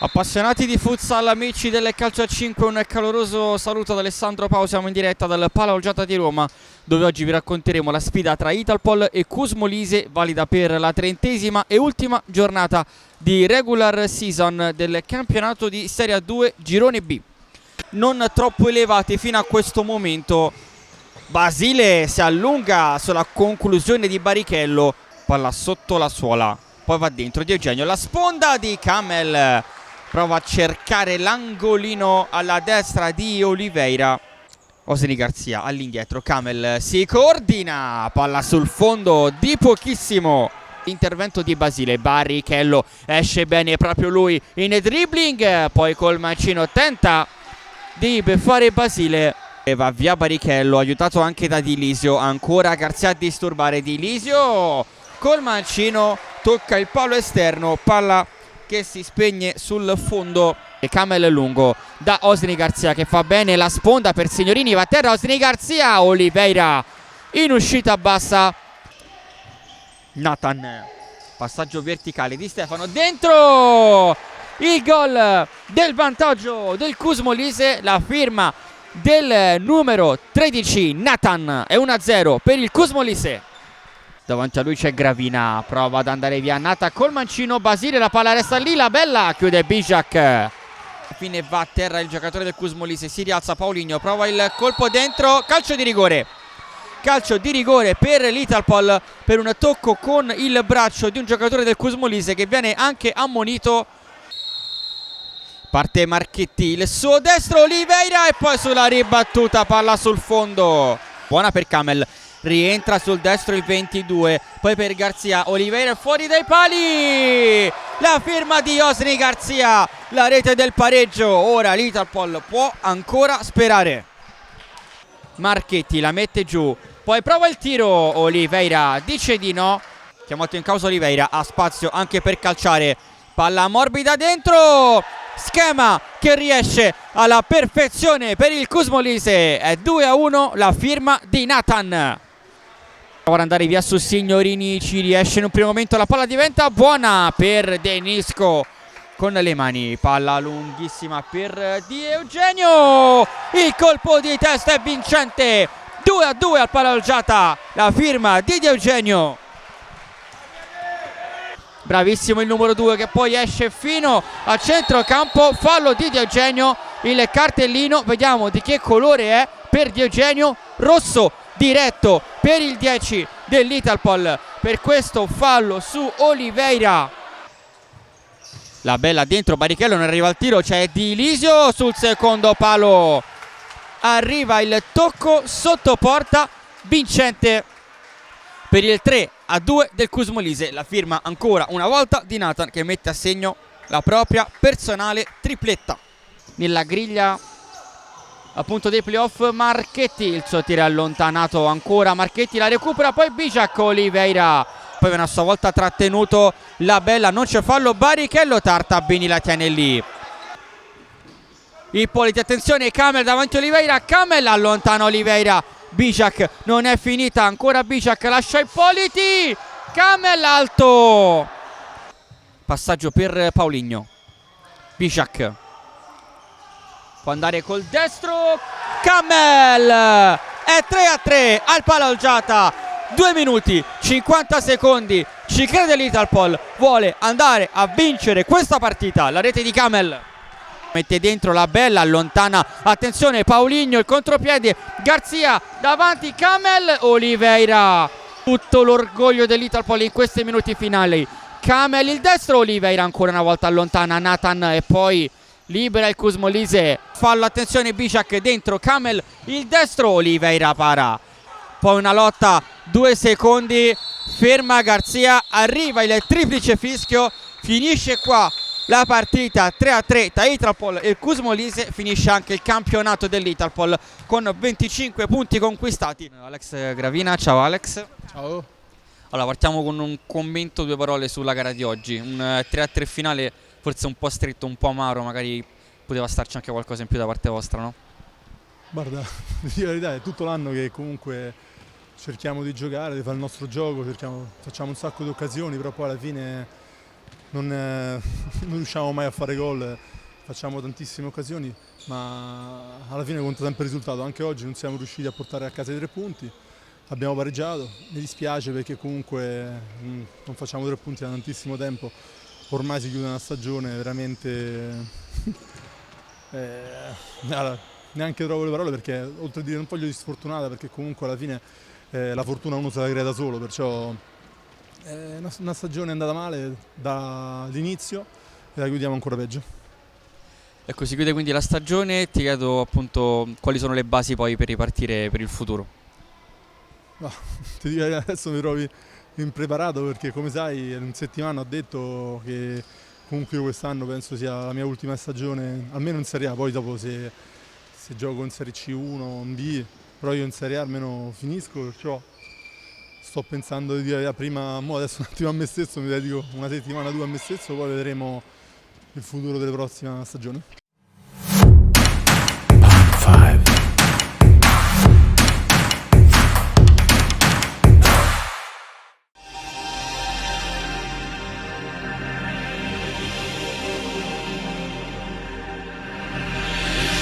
Appassionati di futsal, amici del calcio a 5, un caloroso saluto da Alessandro Pau. Siamo in diretta dal Pala Olgiata di Roma, dove oggi vi racconteremo la sfida tra Italpol e Cusmolise, valida per la 30ª e ultima giornata di regular season del campionato di Serie A2 Girone B. Non troppo elevati fino a questo momento. Basile si allunga sulla conclusione di Barichello, palla sotto la suola, poi va dentro Di Eugenio, la sponda di Camel, prova a cercare l'angolino alla destra di Oliveira. Osni Garzia all'indietro, Camel si coordina, palla sul fondo di pochissimo. Intervento di Basile, Barichello esce bene proprio lui in dribbling, poi col mancino tenta di beffare Basile e va via Barichello, aiutato anche da Di Lisio. Ancora Garzia a disturbare Di Lisio, col mancino tocca il palo esterno, palla che si spegne sul fondo. E Camel lungo da Osni Garzia che fa bene la sponda per Signorini, va a terra Osni Garzia, Oliveira in uscita bassa, Nathan, passaggio verticale di Stefano, dentro il gol del vantaggio del Cusmolise, la firma del numero 13 Nathan, è 1-0 per il Cusmolise. Davanti a lui c'è Gravina, prova ad andare via Nathan col mancino, Basile, la palla resta lì, la bella chiude Bijak. Alla fine va a terra il giocatore del Cusmolise, si rialza Paulinho, prova il colpo dentro, calcio di rigore. Calcio di rigore per l'Italpol per un tocco con il braccio di un giocatore del Cusmolise che viene anche ammonito. Parte Marchetti, il suo destro, Oliveira, e poi sulla ribattuta palla sul fondo. Buona per Camel, rientra sul destro il 22, poi per Garzia, Oliveira fuori dai pali, la firma di Osni Garzia, la rete del pareggio. Ora l'Italpol può ancora sperare. Marchetti la mette giù, poi prova il tiro, Oliveira dice di no, chiamato in causa Oliveira, ha spazio anche per calciare, palla morbida dentro, schema che riesce alla perfezione per il Cusmolise, è 2-1 la firma di Nathan. Prova ad andare via su Signorini, ci riesce in un primo momento, la palla diventa buona per Denisco con le mani, palla lunghissima per Di Eugenio, il colpo di testa è vincente, 2-2 al Pala Olgiata, la firma di Eugenio. Bravissimo il numero 2 che poi esce fino a centrocampo, fallo di Eugenio, il cartellino vediamo di che colore è per Eugenio, rosso diretto per il 10 dell'Italpol per questo fallo su Oliveira. La bella dentro, Barichello non arriva al tiro, c'è Di Lisio sul secondo palo, arriva il tocco sotto porta vincente per il 3-2 del Cusmolise, la firma ancora una volta di Nathan che mette a segno la propria personale tripletta. Nella griglia appunto dei playoff Marchetti, il suo tiro è allontanato ancora, Marchetti la recupera, poi Bijak, Oliveira, poi viene a sua volta trattenuto, la bella, non c'è fallo, Barichello, Tartabini la tiene lì. Ippoliti, attenzione, Camel davanti a Oliveira, Camel allontana Oliveira, Bijak non è finita, ancora Bijak, lascia Ippoliti, Camel alto, passaggio per Paulinho, Bijak può andare col destro, Camel, è 3-3 al Pala Olgiata, 2 minuti 50 secondi, ci crede l'Italpol, vuole andare a vincere questa partita, la rete di Camel mette dentro, la bella allontana, attenzione Paulinho, il contropiede, Garzia davanti, Camel, Oliveira, tutto l'orgoglio dell'Italpol in questi minuti finali, Camel il destro, Oliveira ancora una volta allontana Nathan e poi libera il Cusmolise, fallo, attenzione Bijak dentro, Camel il destro, Oliveira para, poi una lotta, 2 secondi, ferma Garzia, arriva il triplice fischio, finisce qua la partita 3-3 tra Italpol e Cusmolise, finisce anche il campionato dell'Italpol con 25 punti conquistati. Alex Gravina, ciao Alex. Ciao. Allora partiamo con un commento, 2 parole sulla gara di oggi, un 3-3 finale forse un po' stretto, un po' amaro, magari poteva starci anche qualcosa in più da parte vostra, no? Guarda, di verità è tutto l'anno che comunque cerchiamo di giocare, di fare il nostro gioco, facciamo un sacco di occasioni, però poi alla fine non riusciamo mai a fare gol, facciamo tantissime occasioni, ma alla fine conta sempre il risultato. Anche oggi non siamo riusciti a portare a casa i 3 punti, abbiamo pareggiato, mi dispiace perché comunque non facciamo 3 punti da tantissimo tempo, ormai si chiude una stagione veramente... guarda, neanche trovo le parole perché oltre a dire non voglio di sfortunata perché comunque alla fine la fortuna uno se la crea da solo, perciò è una stagione andata male dall'inizio e la chiudiamo ancora peggio. Ecco, si chiude quindi la stagione, ti chiedo appunto quali sono le basi poi per ripartire per il futuro. No, ti dico, adesso mi trovi impreparato perché come sai in settimana ho detto che comunque io quest'anno penso sia la mia ultima stagione, almeno in Serie A, poi dopo se gioco in Serie C1 o in B, però io in Serie A almeno finisco, perciò sto pensando di dire prima, adesso un attimo a me stesso, mi dedico una settimana o due a me stesso, poi vedremo il futuro della prossima stagione.